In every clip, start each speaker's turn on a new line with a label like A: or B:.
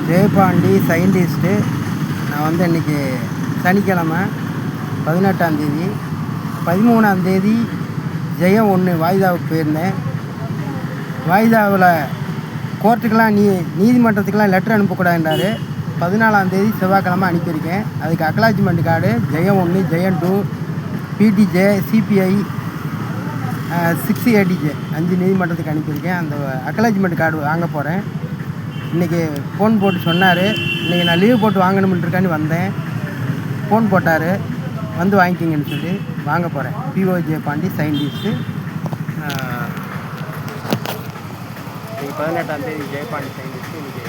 A: Jayapandi scientist. நான் வந்து இன்றைக்கி சனிக்கிழமை 18ஆந்தேதி 13ஆந்தேதி ஜெயம் 1 வாய்தாவுக்கு போயிருந்தேன். வாய்தாவில் கோர்ட்டுக்கெலாம் நீதிமன்றத்துக்கெலாம் லெட்டர் அனுப்பக்கூடாதுன்றார். 14ஆந்தேதி செவ்வாய்க்கிழமை அனுப்பியிருக்கேன். அதுக்கு அக்னாலஜ்மெண்ட் கார்டு ஜெயம் 1 ஜெயம் 2 பிடிஜே சிபிஐ 6 ஏடிஜே 5 நீதிமன்றத்துக்கு அனுப்பியிருக்கேன். அந்த அக்னாலஜ்மெண்ட் கார்டு வாங்க போகிறேன். இன்றைக்கி ஃபோன் போட்டு சொன்னார். இன்றைக்கி நான் லீவ் போட்டு வாங்கணும்ன்றிருக்கான்னு வந்தேன். ஃபோன் போட்டார், வந்து வாங்கிக்கிங்கன்னு சொல்லி வாங்க போகிறேன். P O Jayapandi scientist. இன்றைக்கி 18ஆந்தேதி ஜெயபாண்டி சயின்டிஸ்ட்டு. இன்றைக்கி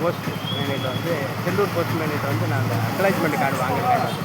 A: போஸ்ட் மேனேஜர் வந்து செல்லூர் போஸ்ட் மேனேஜர் வந்து நான் அந்த அக்னாலஜ்மெண்ட் கார்டு வாங்கியிருக்கேன்.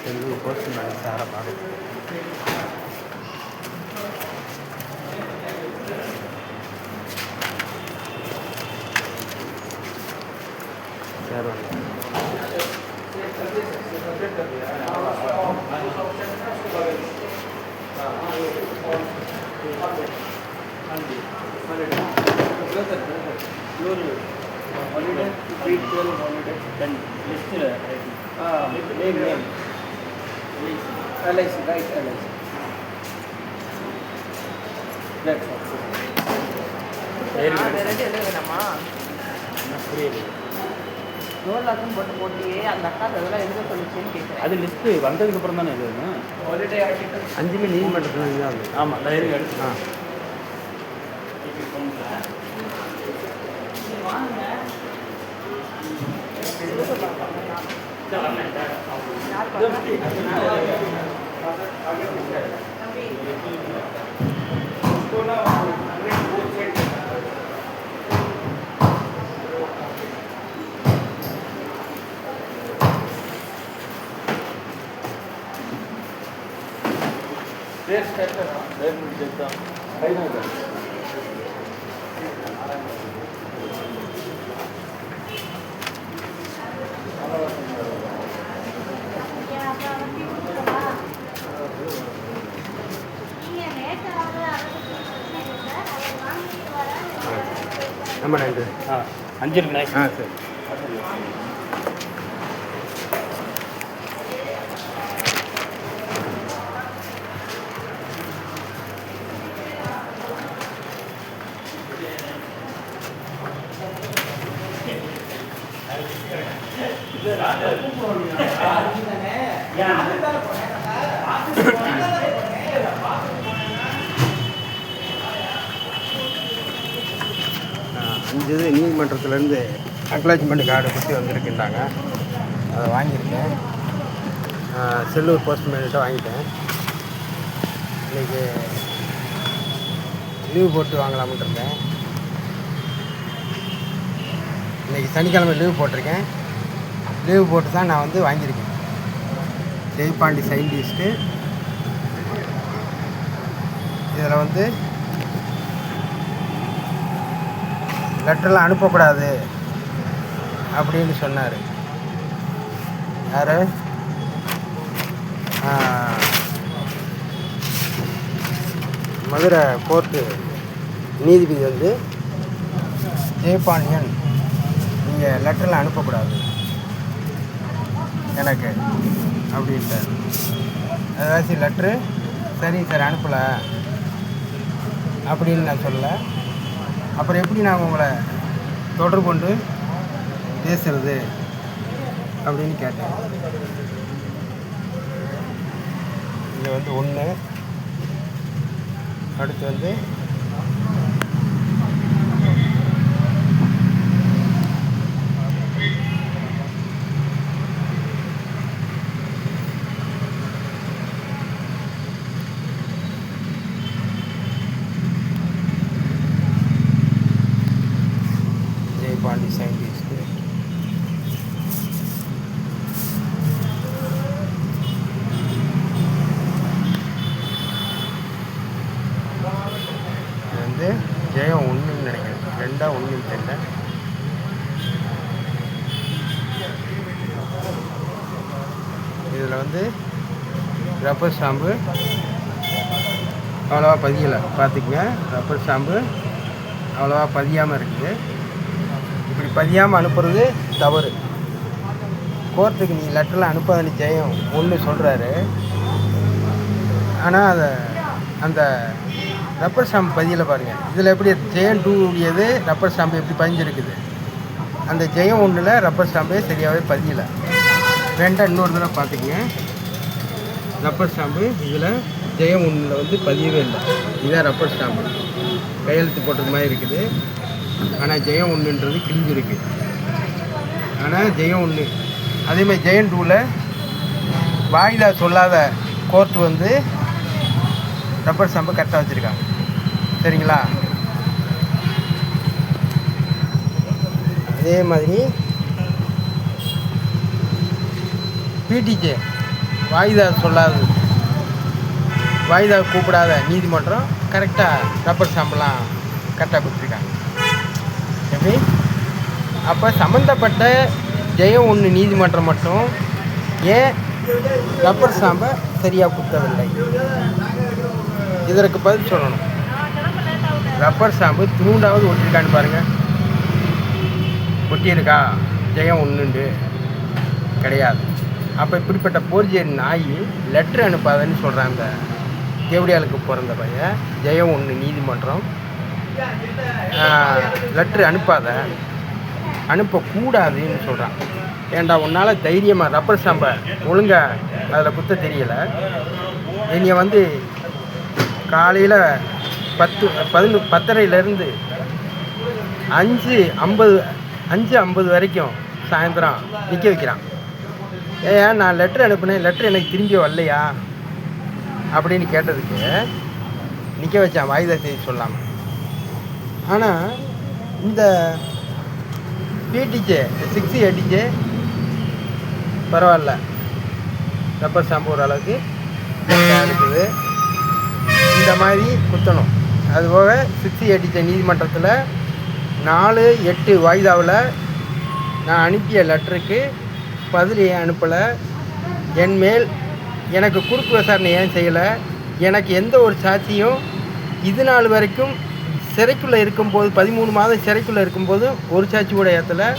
A: செல்லூர் போஸ்ட் மேனேஜர் சாரை பார்க்க sir
B: LIC, right? LIC. That's all.
C: அது லிஸ்ட்டு வந்ததுக்கு அப்புறம் தானே இது
B: Holiday article.
A: 5 நீதிமன்றத்தில் தான்.
C: ஆமாம் டைரி எடுத்து
A: ரொம்ப நன்றி.
C: 5 இருக்குண்ணே.
A: சரி. இது நீதிமன்றத்திலேருந்து அக்னாலஜ்மெண்ட் கார்டு கொடுத்து வந்திருக்கின்றாங்க. அதை வாங்கியிருக்கேன். செல்லூர் போஸ்ட் மேன்கிட்ட வாங்கிட்டேன். இன்றைக்கி லீவ் போட்டு வாங்கலாம்னு இருந்தேன். இன்றைக்கி சனிக்கிழமை லீவ் போட்டிருக்கேன். லீவ் போட்டு தான் நான் வந்து வாங்கியிருக்கேன். ஜெயபாண்டி சயின்டிஸ்ட்டு. இதில் வந்து லெட்டர்லாம் அனுப்பக்கூடாது அப்படின்னு சொன்னார். யார்? மதுரை கோர்ட்டு நீதிபதி வந்து ஜெயபாண்டியன், நீங்கள் லெட்டர்லாம் அனுப்பக்கூடாது எனக்கு அப்படின்ட்டார். ஏதாச்சும் லெட்ரு சரி சார் அனுப்பலை அப்படின்னு நான் சொல்லலை. அப்புறம் எப்படி நான் உங்களை தொடர்பு கொண்டு பேசுகிறது அப்படின்னு கேட்டேன். இது வந்து 1 அடுத்து வந்து ஜெயபாண்டி சயின்டிஸ்ட். இது வந்து ஜெயம் 1ன்னு நினைக்கிறேன், 2ஆ 1ன்னு தெரியல. இதில் வந்து ரப்பர் ஸ்டாம்பு அவ்வளோவா பதியலை, பார்த்துக்குங்க. ரப்பர் ஸ்டாம்பு அவ்வளோவா பதியாமல் இருக்குது. இப்படி பதியாமல் அனுப்புறது தவறு. கோர்ட்டுக்கு நீ லெட்டரில் அனுப்பாதன்னு ஜெயம் 1 சொல்கிறாரு. ஆனால் அதை அந்த ரப்பர் ஸ்டாம்பு பதியலை பாருங்கள். இதில் எப்படி ஜெயம் 2 உடையது ரப்பர் ஸ்டாம்பு எப்படி பதிஞ்சிருக்குது. அந்த ஜெயம் 1ல் ரப்பர் ஸ்டாம்பே சரியாகவே பதியலை. ரெண்டாக இன்னொரு தடவை பார்த்துக்குங்க. ரப்பர் ஸ்டாம்பு இதில் ஜெயம் 1ல் வந்து பதியவே இல்லை. இதுதான் ரப்பர் ஸ்டாம்பு, கையெழுத்து போட்டது மாதிரி இருக்குது. ஆனால் ஜெயம் 1ன்றது கிழிஞ்சிருக்கு. ஆனால் ஜெயம் 1 அதேமாதிரி ஜெயம் 2ல் வாய்தா சொல்லாத கோர்ட்டு வந்து ரப்பர் ஸ்டாம்பை கரெக்டாக வச்சுருக்காங்க. சரிங்களா? அதே மாதிரி பிடிஜே வாய்தா சொல்லாது, வாய்தா கூப்பிடாத நீதிமன்றம் கரெக்டாக ரப்பர் ஸ்டாம்பெலாம் கரெக்டாக கொடுத்துருக்காங்க. எப்படி? அப்போ சம்மந்தப்பட்ட ஜெயம் 1 நீதிமன்றம் மட்டும் ஏன் ரப்பர் ஸ்டாம்பை சரியாக குத்தவில்லை? இதற்கு பதில் சொல்லணும். ரப்பர் ஸ்டாம்பு துண்டாவது ஒட்டியிருக்கான்னு பாருங்கள். ஒட்டியிருக்கா? ஜெயம் 1 கிடையாது. அப்போ இப்படிப்பட்ட போர்ஜரி நாய் லெட்ரு அனுப்பாதன்னு சொல்கிறான். அந்த தேவடியாளுக்கு பிறந்த பையன் ஜெயம் 1 நீதிமன்றம் லெட்ரு அனுப்பாத, அனுப்பக்கூடாதுன்னு சொல்கிறான். ஏன்டா உன்னால் தைரியமாக ரப்பர் ஸ்டாம்பை ஒழுங்காக அதில் குத்த தெரியலை. என்னைய வந்து காலையில் 10:10:30 5:50 வரைக்கும் சாயந்தரம் நிற்க வைக்கிறான். ஏன் நான் லெட்ரு அனுப்புனேன், லெட்ரு எனக்கு திரும்பி வரலையா அப்படின்னு கேட்டதுக்கு நிற்க வச்சான், வாய்தா தேதி சொல்லாமல். ஆனால் இந்த பிடிஜே 680 பரவாயில்ல, ரப்பர் ஸ்டாம்பு ஓரளவுக்கு இருக்குது. இந்த மாதிரி குத்தணும். அதுபோக 680 நீதிமன்றத்தில் 4/8 வாய்தாவில் நான் அனுப்பிய லெட்டருக்கு பதில் ஏன் அனுப்பலை, என் மேல் எனக்கு குறுக்கு விசாரணை ஏன் செய்யலை, எனக்கு எந்த ஒரு சாட்சியும் இது நாள் வரைக்கும் சிறைக்குள்ளே இருக்கும்போது 13 மாதம் சிறைக்குள்ளே இருக்கும்போது ஒரு சாட்சி கூட ஏற்றலை,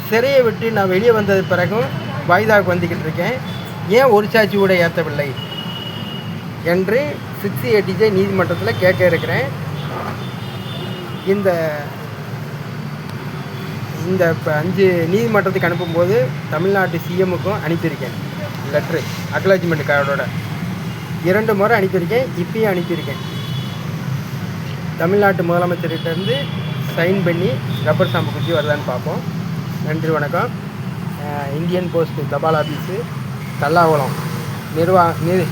A: சிறையை விட்டு நான் வெளியே வந்தது பிறகும் வாய்தாவுக்கு வந்துக்கிட்டு இருக்கேன், ஏன் ஒரு சாட்சி கூட ஏற்றவில்லை என்று 680 நீதிமன்றத்தில் கேட்க இருக்கிறேன். இந்த இப்போ 5 நீதிமன்றத்துக்கு அனுப்பும்போது தமிழ்நாட்டு சிஎம்முக்கும் அனுப்பியிருக்கேன் லெட்ரு, அக்னாலஜ்மெண்ட் கார்டோட 2 முறை அனுப்பியிருக்கேன். இப்பயும் அனுப்பியிருக்கேன். தமிழ்நாட்டு முதலமைச்சர்கிட்டேருந்து சைன் பண்ணி ரப்பர் ஸ்டாம்பு குத்தி வருதான்னு பார்ப்போம். நன்றி, வணக்கம். இந்தியன் போஸ்ட் தபால் ஆஃபீஸு தல்லாகுளம்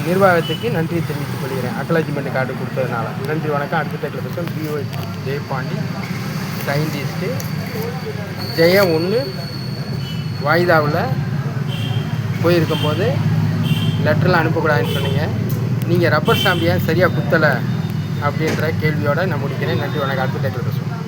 A: நிர்வாகத்துக்கு நன்றி தெரிவித்துக் கொள்கிறேன், அக்னாலஜ்மெண்ட் கார்டு கொடுத்ததுனால. நன்றி, வணக்கம். அடுத்த டைட்டில் பேசுகிறோம். PO Jayapandi scientist. ஜெயம் 1 வாய்தாவில் போயிருக்கும்போது லெட்டர்லாம் அனுப்பக்கூடாதுன்னு சொன்னீங்க. நீங்கள் ரப்பர் ஸ்டாம்பு ஏன் சரியாக குத்தலை அப்படின்ற கேள்வியோடு நான் முடிக்கிறேன். நன்றி, வணக்கம். அடுத்த டைட்டில் பேசுவோம்.